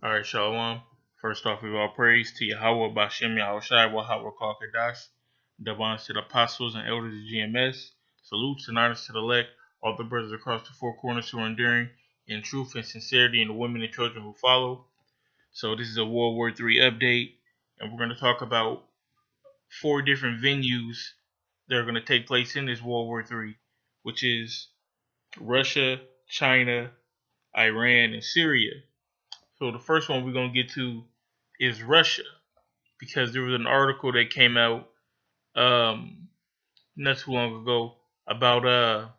Alright, Shalom. First off, we all praise to Yahweh Bashem Yahushai Wahawah Kadash. Divines to the apostles and elders of GMS. Salutes and honors to the elect, all the brothers across the four corners who are enduring in truth and sincerity, and the women and children who follow. So this is a World War III update, and we're going to talk about 4 different venues that are going to take place in this World War III, which is Russia, China, Iran, and Syria. So the first one we're going to get to is Russia, because there was an article that came out not too long ago about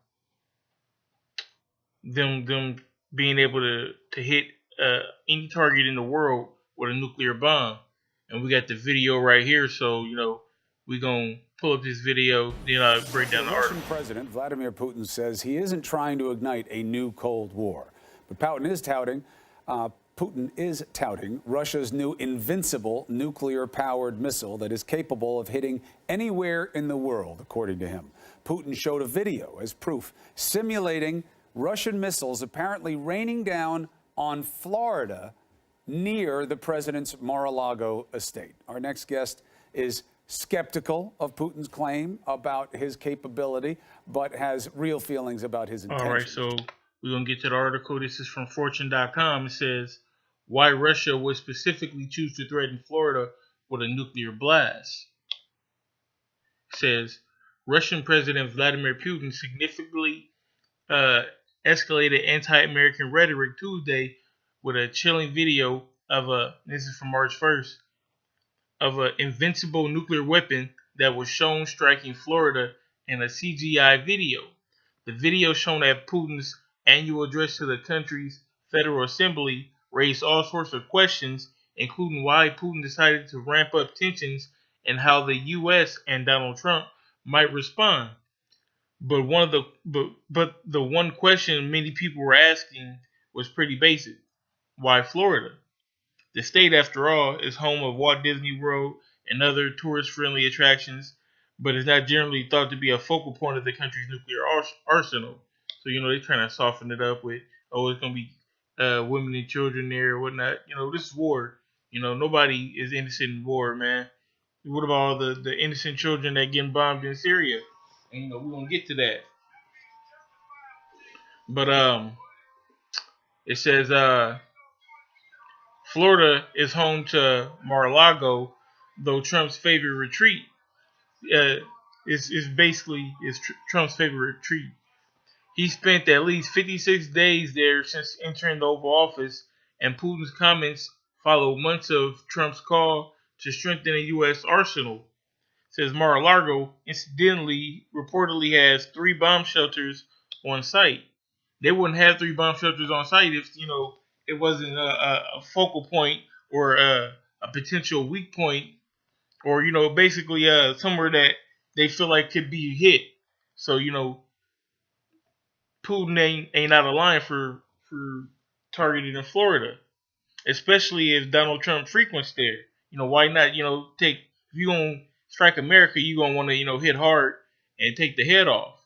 them being able to hit any target in the world with a nuclear bomb. And we got the video right here, so we're going to pull up this video, then I'll break down the article. Russian President Vladimir Putin says he isn't trying to ignite a new Cold War. But Putin is touting Russia's new invincible nuclear-powered missile that is capable of hitting anywhere in the world, according to him. Putin showed a video as proof, simulating Russian missiles apparently raining down on Florida near the president's Mar-a-Lago estate. Our next guest is skeptical of Putin's claim about his capability, but has real feelings about his intentions. All right, so we're going to get to the article. This is from Fortune.com. It says, why Russia would specifically choose to threaten Florida with a nuclear blast. It says, Russian President Vladimir Putin significantly escalated anti-American rhetoric Tuesday with a chilling video of this is from March 1st, of an invincible nuclear weapon that was shown striking Florida in a CGI video. The video shown at Putin's annual address to the country's Federal Assembly raised all sorts of questions, including why Putin decided to ramp up tensions and how the U.S. and Donald Trump might respond. But the one question many people were asking was pretty basic: why Florida? The state, after all, is home of Walt Disney World and other tourist-friendly attractions, but is not generally thought to be a focal point of the country's nuclear arsenal. So, they're trying to soften it up with, it's going to be women and children there or whatnot. This is war. Nobody is innocent in war, man. What about all the innocent children that getting bombed in Syria? And, we're going to get to that. But, it says, Florida is home to Mar-a-Lago, though Trump's favorite retreat is Trump's favorite retreat. He spent at least 56 days there since entering the Oval Office, and Putin's comments follow months of Trump's call to strengthen a U.S. arsenal. It says Mar-a-Lago, incidentally, reportedly has 3 bomb shelters on site. They wouldn't have 3 bomb shelters on site if, it wasn't a focal point or a potential weak point, or basically somewhere that they feel like could be hit. So Putin ain't out of line for targeting in Florida, especially if Donald Trump frequents there. Why not? If you gonna strike America, you gonna want to hit hard and take the head off.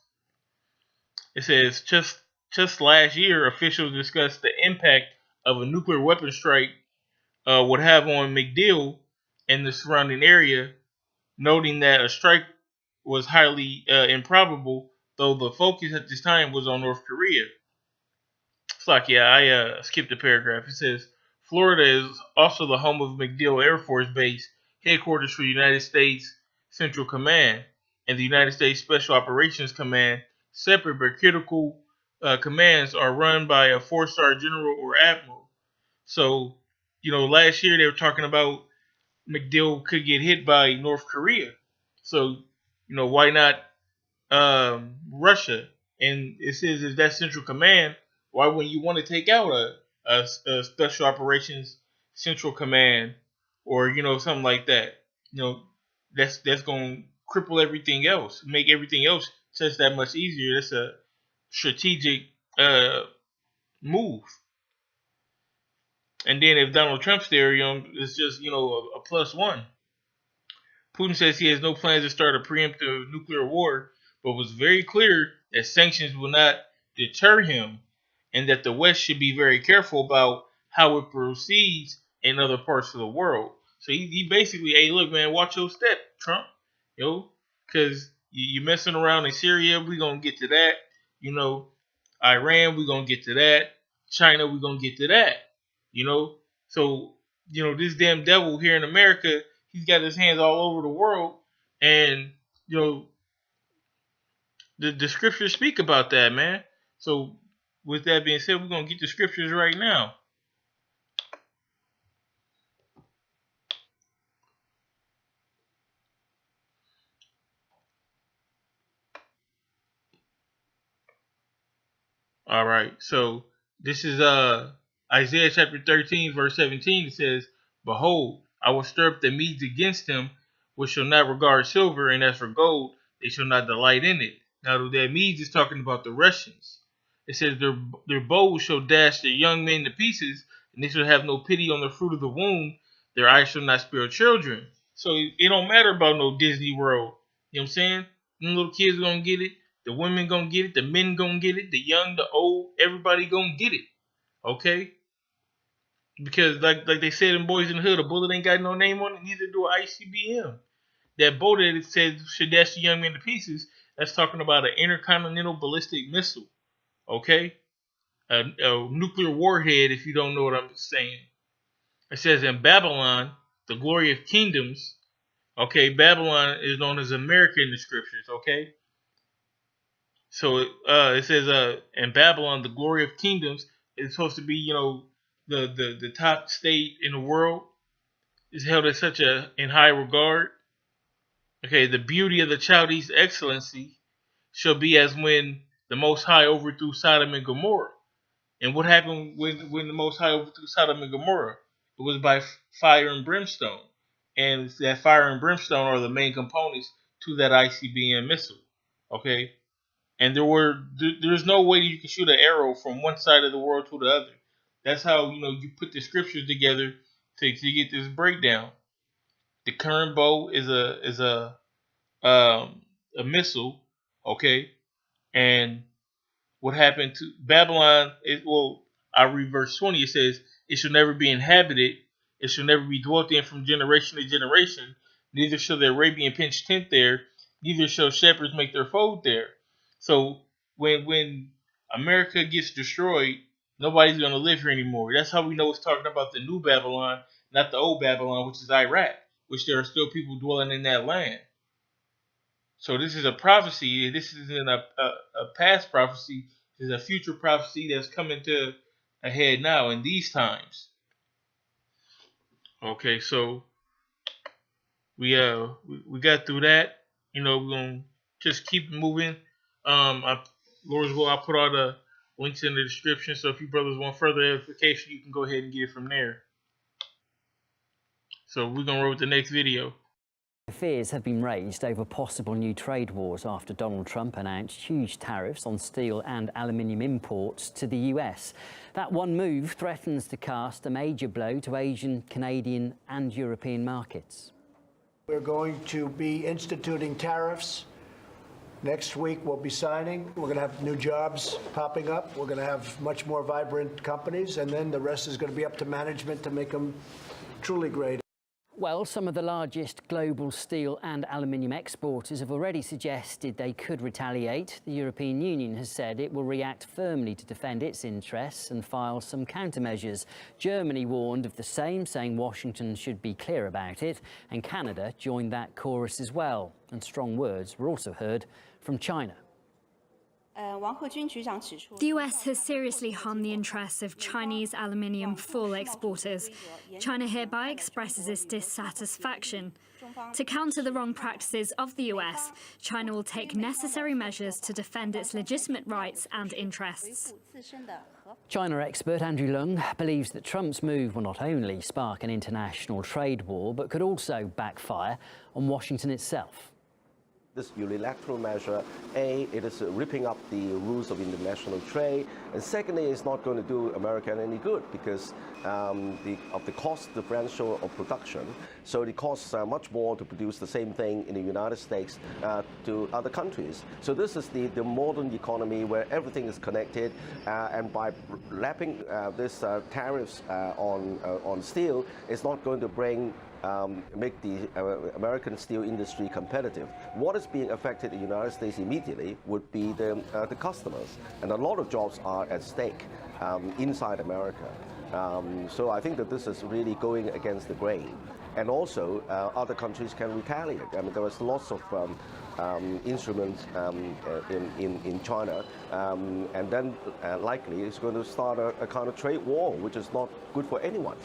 It says just last year, officials discussed the impact of a nuclear weapon strike would have on MacDill and the surrounding area, noting that a strike was highly improbable, though the focus at this time was on North Korea. It's like, I skipped a paragraph. It says, Florida is also the home of MacDill Air Force Base, headquarters for United States Central Command and the United States Special Operations Command. Separate but critical commands are run by a 4-star general or admiral. So, last year they were talking about MacDill could get hit by North Korea. So, why not Russia? And it says if that's Central Command, why wouldn't you want to take out a Special Operations Central Command or, something like that? That's going to cripple everything else, make everything else just that much easier. That's a strategic move. And then if Donald Trump's there, it's just, a plus one. Putin says he has no plans to start a preemptive nuclear war, but was very clear that sanctions will not deter him and that the West should be very careful about how it proceeds in other parts of the world. So he basically, hey, look, man, watch your step, Trump, because you messing around in Syria, we're going to get to that. Iran, we're going to get to that. China, we're going to get to that. So, this damn devil here in America, he's got his hands all over the world. And, the scriptures speak about that, man. So, with that being said, we're going to get the scriptures right now. All right. So, this is Isaiah chapter 13, verse 17. It says, "Behold, I will stir up the Medes against him, which shall not regard silver, and as for gold, they shall not delight in it." Now, that Medes is talking about the Russians. It says, their bows shall dash their young men to pieces, and they shall have no pity on the fruit of the womb. Their eyes shall not spare children. So it don't matter about no Disney World. You know what I'm saying? Them little kids gonna get it. The women gonna get it. The men gonna get it. The young, the old, everybody gonna get it. Okay? Because like they said in Boys in the Hood, a bullet ain't got no name on it, neither do an ICBM. That boat that it said should dash the young men to pieces, that's talking about an intercontinental ballistic missile. Okay? A nuclear warhead, if you don't know what I'm saying. It says, in Babylon, the glory of kingdoms. Okay, Babylon is known as America in the scriptures, okay? So it says, in Babylon, the glory of kingdoms is supposed to be, the top state in the world is held in high regard. Okay, the beauty of the Chaldees' excellency shall be as when the Most High overthrew Sodom and Gomorrah. And what happened when the Most High overthrew Sodom and Gomorrah? It was by fire and brimstone. And that fire and brimstone are the main components to that ICBM missile. Okay? And there's no way you can shoot an arrow from one side of the world to the other. That's how, you put the scriptures together to get this breakdown. The current bow is a missile, okay? And what happened to Babylon I read verse 20. It says, "It shall never be inhabited, it shall never be dwelt in from generation to generation, neither shall the Arabian pitch tent there, neither shall shepherds make their fold there." So when America gets destroyed, nobody's going to live here anymore. That's how we know it's talking about the new Babylon, not the old Babylon, which is Iraq, which there are still people dwelling in that land. So this is a prophecy. This isn't a past prophecy. This is a future prophecy that's coming to a head now in these times. Okay, so we got through that. We're gonna just keep moving. Lord's will, I'll put all the links in the description. So if you brothers want further edification, you can go ahead and get it from there. So we're gonna roll with the next video. Fears have been raised over possible new trade wars after Donald Trump announced huge tariffs on steel and aluminium imports to the US. That one move threatens to cast a major blow to Asian, Canadian and European markets. We're going to be instituting tariffs. Next week we'll be signing. We're going to have new jobs popping up. We're going to have much more vibrant companies, and then the rest is going to be up to management to make them truly great. Well, some of the largest global steel and aluminium exporters have already suggested they could retaliate. The European Union has said it will react firmly to defend its interests and file some countermeasures. Germany warned of the same, saying Washington should be clear about it, and Canada joined that chorus as well. And strong words were also heard from China. The US has seriously harmed the interests of Chinese aluminium foil exporters. China hereby expresses its dissatisfaction. To counter the wrong practices of the US, China will take necessary measures to defend its legitimate rights and interests. China expert Andrew Leung believes that Trump's move will not only spark an international trade war, but could also backfire on Washington itself. This unilateral measure, A, it is ripping up the rules of international trade, and secondly, it's not going to do America any good because of the cost differential of production. So it costs much more to produce the same thing in the United States to other countries. So this is the modern economy where everything is connected, and by lapping this tariffs on steel, it's not going to make the American steel industry competitive. What is being affected in the United States immediately would be the customers, and a lot of jobs are at stake inside America. So I think that this is really going against the grain. And also, other countries can retaliate. I mean, there was lots of instruments in China, and then likely it's going to start a kind of trade war, which is not good for anyone.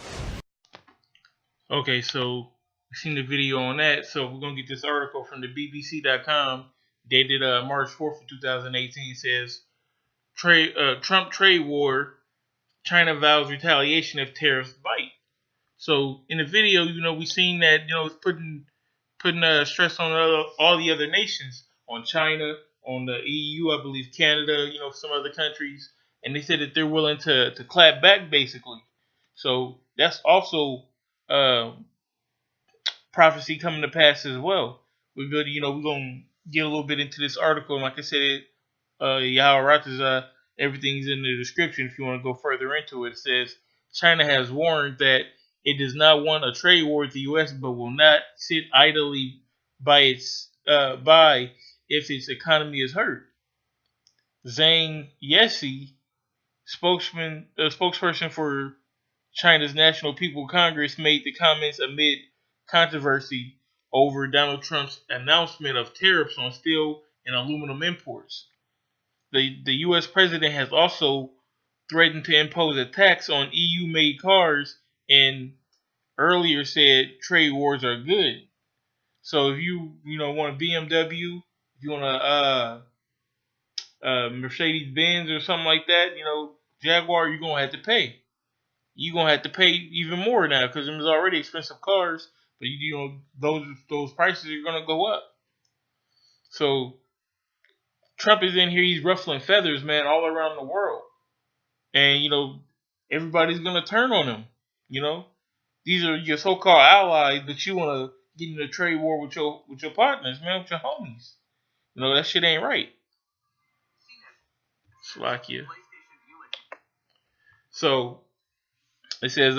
Okay, so we've seen the video on that. So we're going to get this article from the BBC.com, dated March 4th of 2018. It says, Trump trade war, China vows retaliation if tariffs bite. So in the video, we've seen that, it's putting stress on all the other nations, on China, on the EU, I believe Canada, some other countries. And they said that they're willing to clap back, basically. So that's also prophecy coming to pass as well. We're going to get a little bit into this article. And like I said, Yahweh Ratha's, everything's in the description if you want to go further into it. It says, China has warned that it does not want a trade war with the U.S., but will not sit idly by if its economy is hurt. Zhang Yexi, spokesperson for China's National People Congress, made the comments amid controversy over Donald Trump's announcement of tariffs on steel and aluminum imports. The U.S. president has also threatened to impose a tax on EU-made cars and earlier said trade wars are good. So if you want a BMW, if you want a Mercedes-Benz or something like that, Jaguar, you're going to have to pay. You're going to have to pay even more now because there's already expensive cars, but those prices are going to go up. So Trump is in here, he's ruffling feathers, man, all around the world. And, everybody's going to turn on him, These are your so-called allies, but you want to get in a trade war with your partners, man, with your homies. That shit ain't right. Slovakia. So, it says,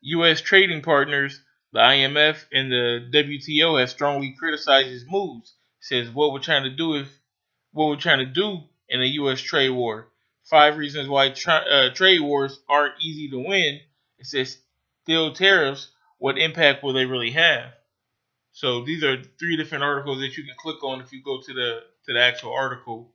U.S. trading partners, the IMF and the WTO have strongly criticized his moves. It says what we're trying to do in a U.S. trade war. 5 reasons why trade wars aren't easy to win. It says steel tariffs. What impact will they really have? So these are 3 different articles that you can click on if you go to the actual article.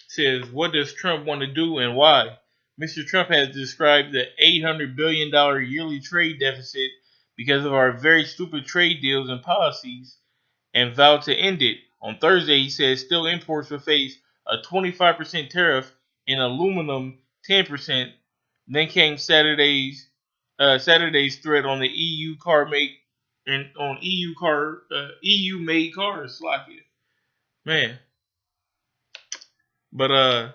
Says what does Trump want to do and why? Mr. Trump has described the $800 billion yearly trade deficit because of our very stupid trade deals and policies and vowed to end it. On Thursday, he said steel imports will face a 25% tariff and aluminum 10%. Then came Saturday's threat on the EU car make and on EU made cars. Slovakia, man. But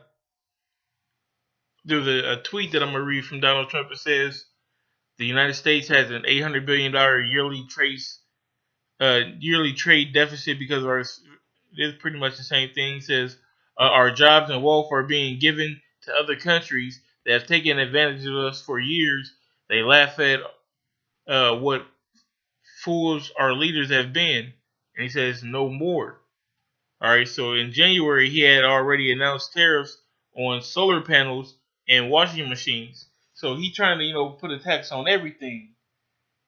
there's a tweet that I'm gonna read from Donald Trump. It says the United States has an $800 billion yearly trade deficit because of it's pretty much the same thing. It says our jobs and wealth are being given to other countries that have taken advantage of us for years. They laugh at what fools our leaders have been. And he says no more. All right, so in January, he had already announced tariffs on solar panels and washing machines. So he trying to, put a tax on everything,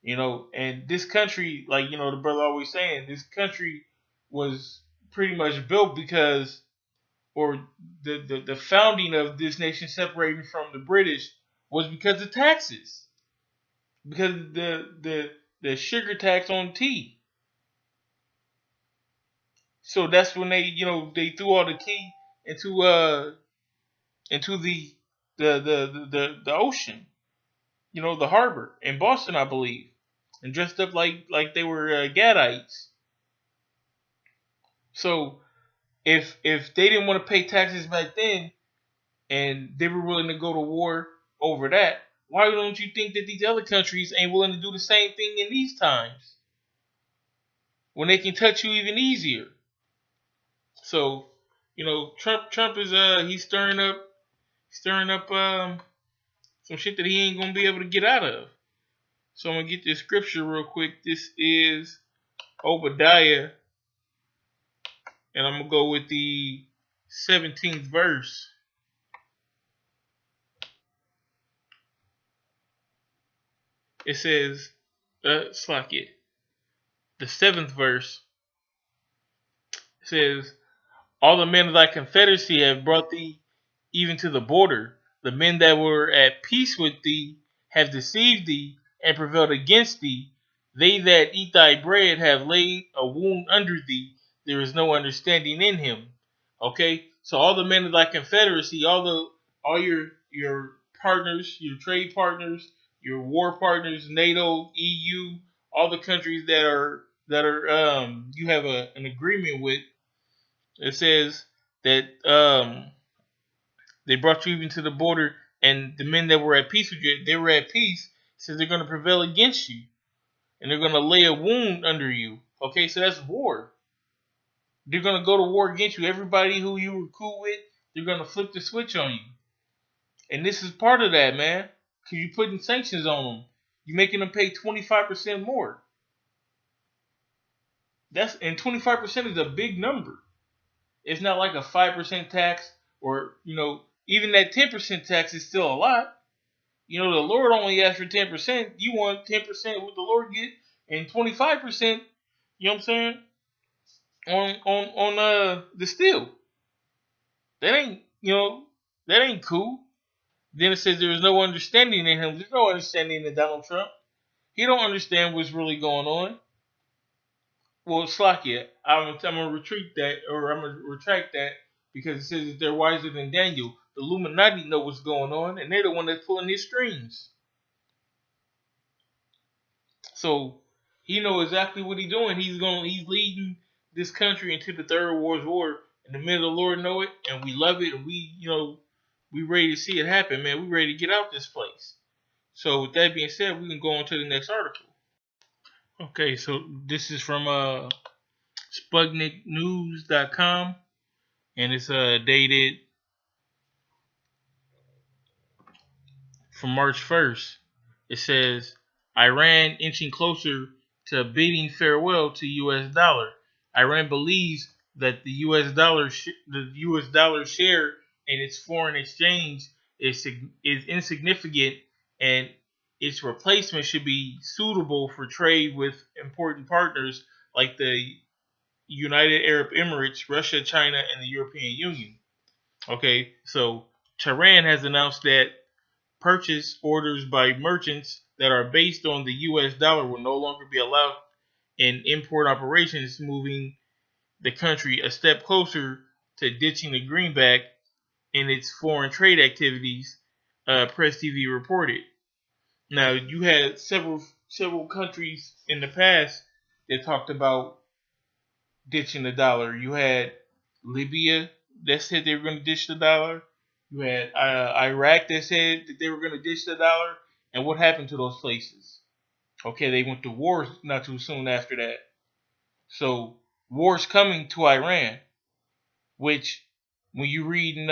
and this country, like, the brother always saying, this country was pretty much built because, or the founding of this nation separating from the British was because of taxes, because the sugar tax on tea. So that's when they threw all the tea into the ocean, the harbor in Boston, I believe, and dressed up like they were Gadites. So if they didn't want to pay taxes back then and they were willing to go to war over that, why don't you think that these other countries ain't willing to do the same thing in these times when they can touch you even easier? So, Trump is he's stirring up some shit that he ain't gonna be able to get out of. So I'm gonna get this scripture real quick. This is Obadiah, and I'm gonna go with the 17th verse. It says, slack it. The 7th verse says, all the men of thy confederacy have brought thee even to the border. The men that were at peace with thee have deceived thee and prevailed against thee. They that eat thy bread have laid a wound under thee. There is no understanding in him. Okay, so all the men of thy confederacy, all your partners, your trade partners, your war partners, NATO, EU, all the countries that are you have an agreement with. It says that they brought you even to the border, and the men that were at peace with you, they were at peace. It says they're going to prevail against you, and they're going to lay a wound under you. Okay, so that's war. They're going to go to war against you. Everybody who you were cool with, they're going to flip the switch on you. And this is part of that, man, because you're putting sanctions on them. You're making them pay 25% more. And 25% is a big number. It's not like a 5% tax, or even that 10% tax is still a lot. The Lord only asked for 10%. You want 10% what the Lord get, and 25%. You know what I'm saying? On the steel. That ain't cool. Then it says there is no understanding in him. There's no understanding in Donald Trump. He don't understand what's really going on. Well, Slakia, I'm gonna retract that because it says that they're wiser than Daniel. The Illuminati know what's going on, and they're the one that's pulling his strings. So he knows exactly what he's doing. He's leading this country into the third world war, and the men of the Lord know it, and we love it, and we ready to see it happen, man. We ready to get out this place. So with that being said, we can go on to the next article. Okay, so this is from SputnikNews.com, and it's dated from March 1st. It says, Iran inching closer to bidding farewell to U.S. dollar. Iran believes that the U.S. dollar share in its foreign exchange is insignificant, and its replacement should be suitable for trade with important partners like the United Arab Emirates, Russia, China, and the European Union. Okay, so Tehran has announced that purchase orders by merchants that are based on the U.S. dollar will no longer be allowed in import operations, moving the country a step closer to ditching the greenback in its foreign trade activities, Press TV reported. Now, you had several countries in the past that talked about ditching the dollar. You had Libya that said they were going to ditch the dollar. You had Iraq that said that they were going to ditch the dollar. And what happened to those places? Okay, they went to war not too soon after that. So war's coming to Iran, which when you read in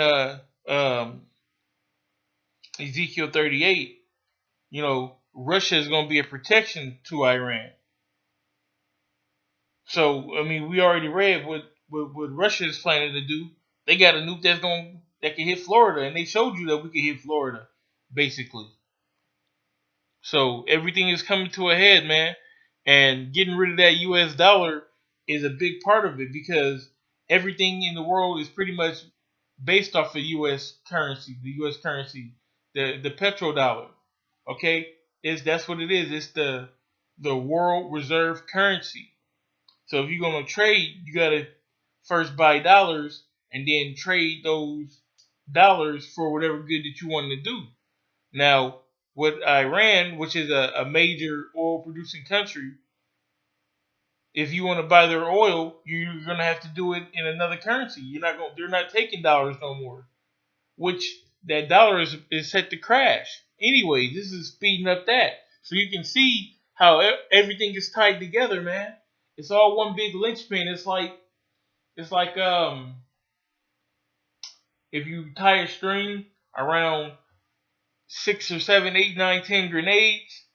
Ezekiel 38, Russia is going to be a protection to Iran. So, I mean, we already read what Russia is planning to do. They got a nuke that can hit Florida, and they showed you that we can hit Florida, basically. So everything is coming to a head, man. And getting rid of that U.S. dollar is a big part of it, because everything in the world is pretty much based off of U.S. currency. The U.S. currency, the petrodollar. Okay, that's what it is. It's the world reserve currency. So if you're gonna trade, you gotta first buy dollars and then trade those dollars for whatever good that you want to do. Now, with Iran, which is a major oil producing country, if you want to buy their oil, you're gonna have to do it in another currency. They're not taking dollars no more. Which that dollar is set to crash. Anyway, this is speeding up that. So you can see how everything is tied together, man. It's all one big linchpin. It's like if you tie a string around 6 or 7, 8, 9, 10 grenades,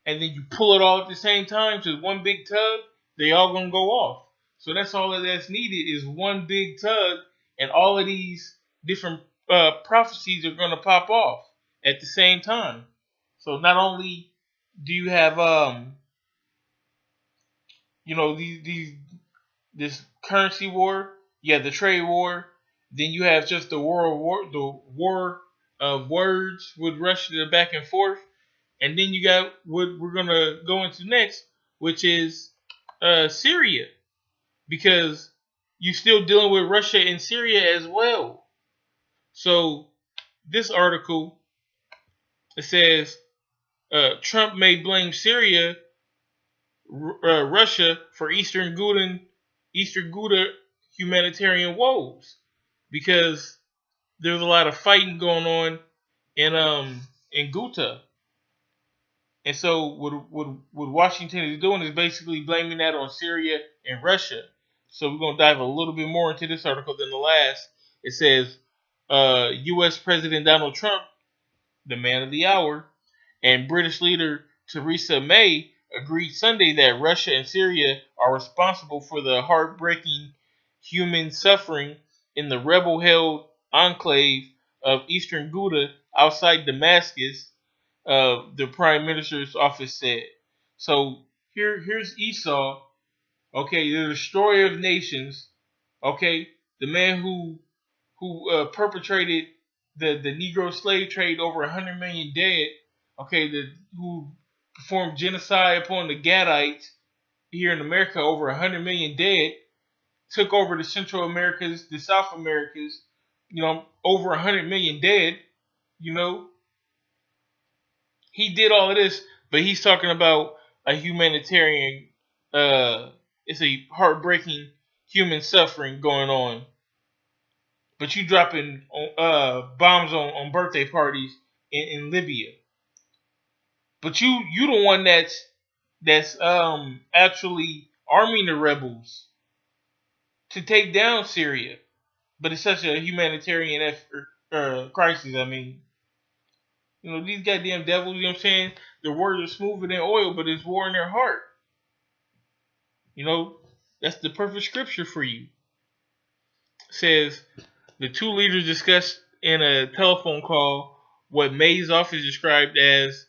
and then you pull it all at the same time to one big tug, they all gonna go off. So that's all that's needed is one big tug, and all of these different prophecies are gonna pop off at the same time. So not only do you have these this currency war, you have the trade war, then you have just the war of words with Russia back and forth, and then you got what we're gonna go into next, which is Syria, because you're still dealing with Russia and Syria as well. So this article, it says Trump may blame Syria, Russia for Eastern Ghouta humanitarian woes, because there's a lot of fighting going on in Ghouta. And so what Washington is doing is basically blaming that on Syria and Russia. So we're going to dive a little bit more into this article than the last. It says U.S. President Donald Trump, the man of the hour, and British leader Theresa May agreed Sunday that Russia and Syria are responsible for the heartbreaking human suffering in the rebel-held enclave of Eastern Ghouta outside Damascus, the Prime Minister's office said. So here's Esau, okay, the destroyer of nations, okay, the man who perpetrated the Negro slave trade, over 100 million dead, okay, who performed genocide upon the Gadites here in America, over 100 million dead, took over the Central Americas, the South Americas, over 100 million dead, he did all of this, but he's talking about a humanitarian, it's a heartbreaking human suffering going on. But you dropping bombs on birthday parties in Libya. But you the one that's actually arming the rebels to take down Syria. But it's such a humanitarian effort, crisis. I mean, these goddamn devils, you know what I'm saying? Their words are smoother than oil, but it's war in their heart. That's the perfect scripture for you. It says the two leaders discussed in a telephone call what May's office described as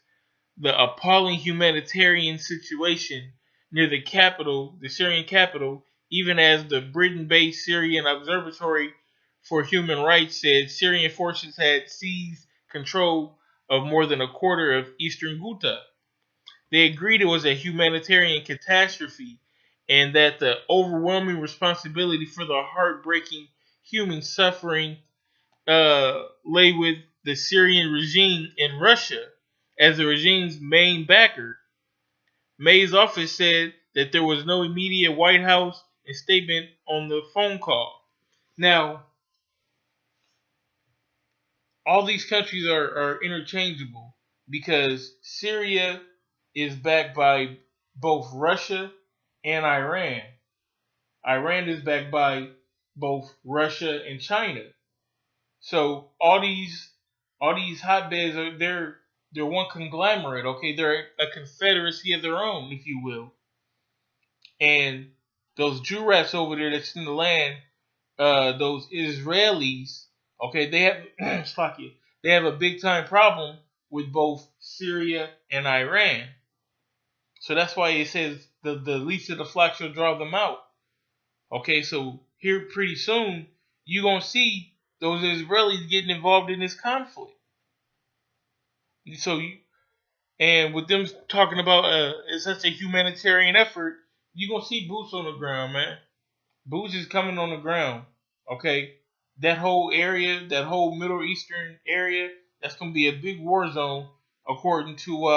the appalling humanitarian situation near the capital, the Syrian capital, even as the Britain-based Syrian Observatory for Human Rights said Syrian forces had seized control of more than a quarter of eastern Ghouta. They agreed it was a humanitarian catastrophe and that the overwhelming responsibility for the heartbreaking human suffering lay with the Syrian regime in Russia as the regime's main backer. May's office said that there was no immediate White House statement on the phone call. Now, all these countries are interchangeable because Syria is backed by both Russia and Iran. Iran is backed by both Russia and China. So all these hotbeds they're one conglomerate, okay? They're a confederacy of their own, if you will. And those Jew rats over there that's in the land, those Israelis, okay, they have they have a big time problem with both Syria and Iran. So that's why it says the least of the flock shall draw them out. Okay, so here pretty soon you're gonna see those Israelis getting involved in this conflict. And with them talking about it's such a humanitarian effort, you're gonna see boots on the ground, man. Boots is coming on the ground. Okay, that whole area, that whole Middle Eastern area, that's gonna be a big war zone, according to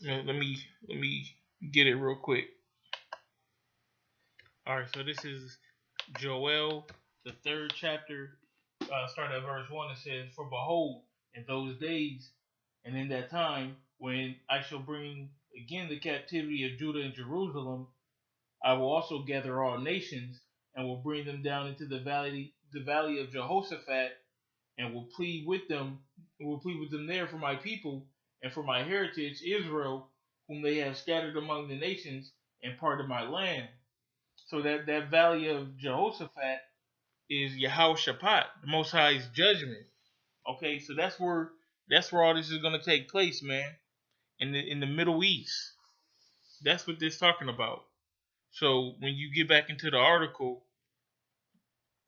Let me get it real quick. All right, so this is Joel, the 3rd chapter, starting at verse 1. It says, "For behold, in those days and in that time, when I shall bring again the captivity of Judah and Jerusalem, I will also gather all nations, and will bring them down into the valley of Jehoshaphat, and will plead with them there for my people and for my heritage Israel, whom they have scattered among the nations and part of my land." So that valley of Jehoshaphat is Yehoshaphat, the Most High's judgment. Okay, so that's where all this is gonna take place, man. In the Middle East. That's what this talking about. So when you get back into the article,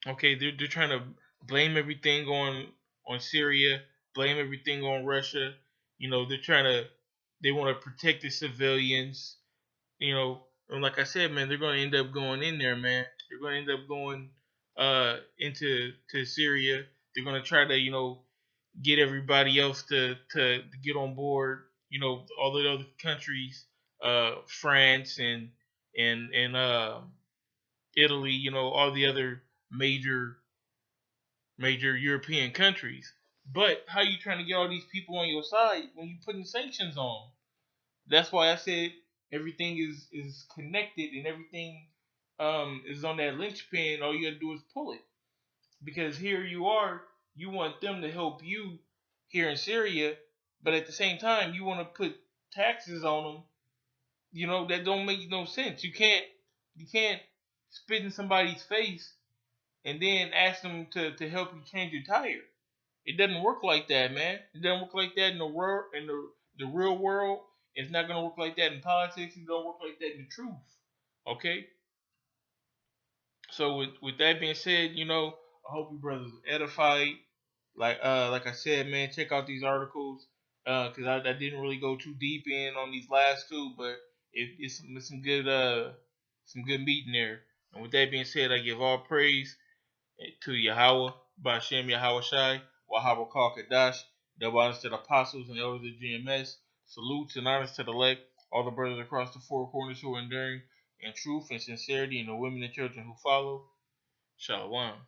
okay, they're trying to blame everything on Syria, blame everything on Russia. You know, they want to protect the civilians. You know, and like I said, man, they're going to end up going in there, man. They're going to end up going into Syria. They're going to try to get everybody else to get on board. You know, all the other countries, France and Italy. You know, all the other major European countries. But how you trying to get all these people on your side when you putting sanctions on? That's why I said everything is connected and everything is on that linchpin. All you gotta do is pull it. Because here you are, you want them to help you here in Syria, but at the same time you want to put taxes on them. You know that don't make no sense. You can't spit in somebody's face and then ask them to help you change your tire. It doesn't work like that, man. It doesn't work like that in the world, in the real world. It's not gonna work like that in politics. It don't work like that in the truth. Okay. So with that being said, I hope you brothers are edified. Like I said, man, check out these articles. Cause I didn't really go too deep in on these last two, but it's some good meat in there. And with that being said, I give all praise to Yahweh, Bashem Yahweh Shai, Wahaba Kal Kadash, double honors to the apostles and elders of GMS, salutes and honors to the elect, all the brothers across the four corners who are enduring in truth and sincerity, and the women and children who follow. Shalom.